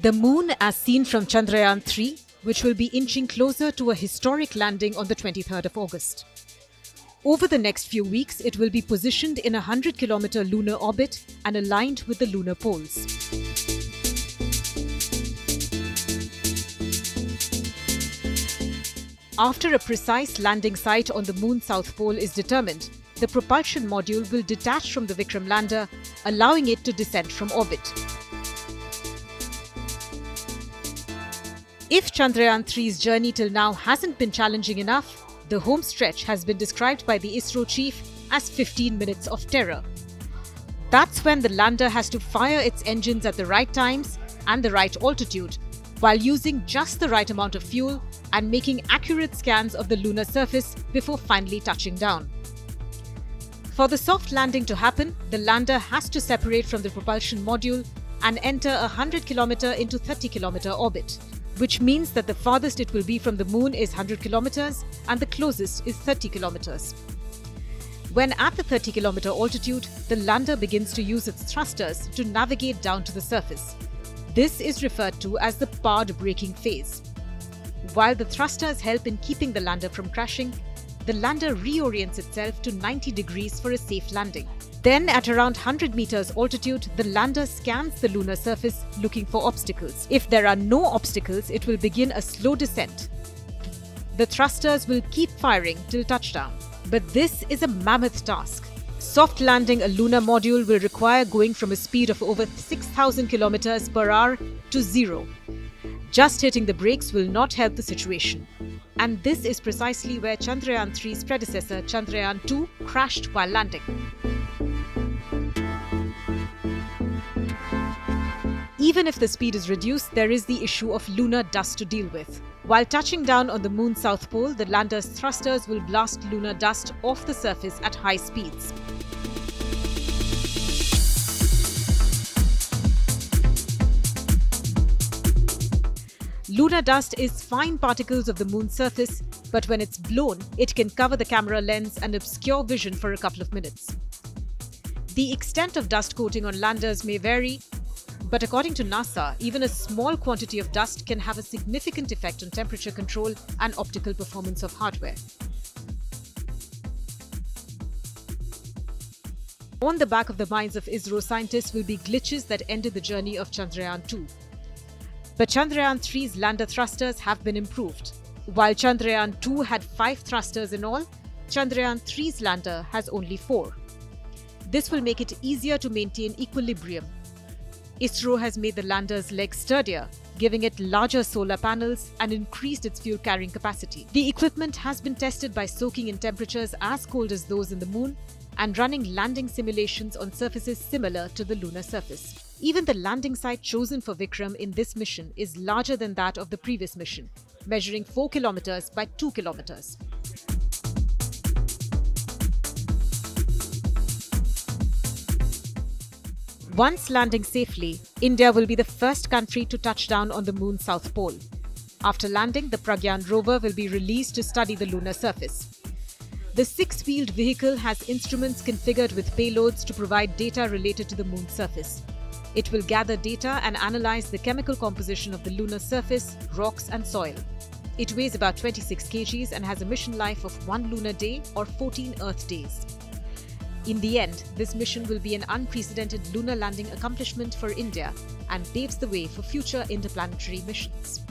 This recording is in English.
The moon as seen from Chandrayaan 3, which will be inching closer to a historic landing on the 23rd of August. Over the next few weeks, it will be positioned in a 100-kilometer lunar orbit and aligned with the lunar poles. After a precise landing site on the moon's south pole is determined, the propulsion module will detach from the Vikram lander, allowing it to descend from orbit. If Chandrayaan 3's journey till now hasn't been challenging enough, the home stretch has been described by the ISRO chief as 15 minutes of terror. That's when the lander has to fire its engines at the right times and the right altitude, while using just the right amount of fuel and making accurate scans of the lunar surface before finally touching down. For the soft landing to happen, the lander has to separate from the propulsion module and enter a 100-kilometer into 30-kilometer orbit, which means that the farthest it will be from the moon is 100 kilometers and the closest is 30 kilometers. When at the 30-kilometer altitude, the lander begins to use its thrusters to navigate down to the surface. This is referred to as the powered braking phase. While the thrusters help in keeping the lander from crashing, the lander reorients itself to 90 degrees for a safe landing. Then, at around 100 meters altitude, the lander scans the lunar surface looking for obstacles. If there are no obstacles, it will begin a slow descent. The thrusters will keep firing till touchdown. But this is a mammoth task. Soft landing a lunar module will require going from a speed of over 6,000 kilometers per hour to zero. Just hitting the brakes will not help the situation. And this is precisely where Chandrayaan 3's predecessor, Chandrayaan 2, crashed while landing. Even if the speed is reduced, there is the issue of lunar dust to deal with. While touching down on the moon's south pole, the lander's thrusters will blast lunar dust off the surface at high speeds. Lunar dust is fine particles of the moon's surface, but when it's blown, it can cover the camera lens and obscure vision for a couple of minutes. The extent of dust coating on landers may vary, but according to NASA, even a small quantity of dust can have a significant effect on temperature control and optical performance of hardware. On the back of the minds of ISRO scientists will be glitches that ended the journey of Chandrayaan 2. But Chandrayaan 3's lander thrusters have been improved. While Chandrayaan 2 had 5 thrusters in all, Chandrayaan 3's lander has only 4. This will make it easier to maintain equilibrium. ISRO has made the lander's legs sturdier, giving it larger solar panels and increased its fuel carrying capacity. The equipment has been tested by soaking in temperatures as cold as those in the moon and running landing simulations on surfaces similar to the lunar surface. Even the landing site chosen for Vikram in this mission is larger than that of the previous mission, measuring 4 kilometers by 2 kilometers. Once landing safely, India will be the first country to touch down on the moon's south pole. After landing, the Pragyan rover will be released to study the lunar surface. The 6-wheeled vehicle has instruments configured with payloads to provide data related to the moon's surface. It will gather data and analyze the chemical composition of the lunar surface, rocks and soil. It weighs about 26 kgs and has a mission life of 1 lunar day or 14 Earth days. In the end, this mission will be an unprecedented lunar landing accomplishment for India and paves the way for future interplanetary missions.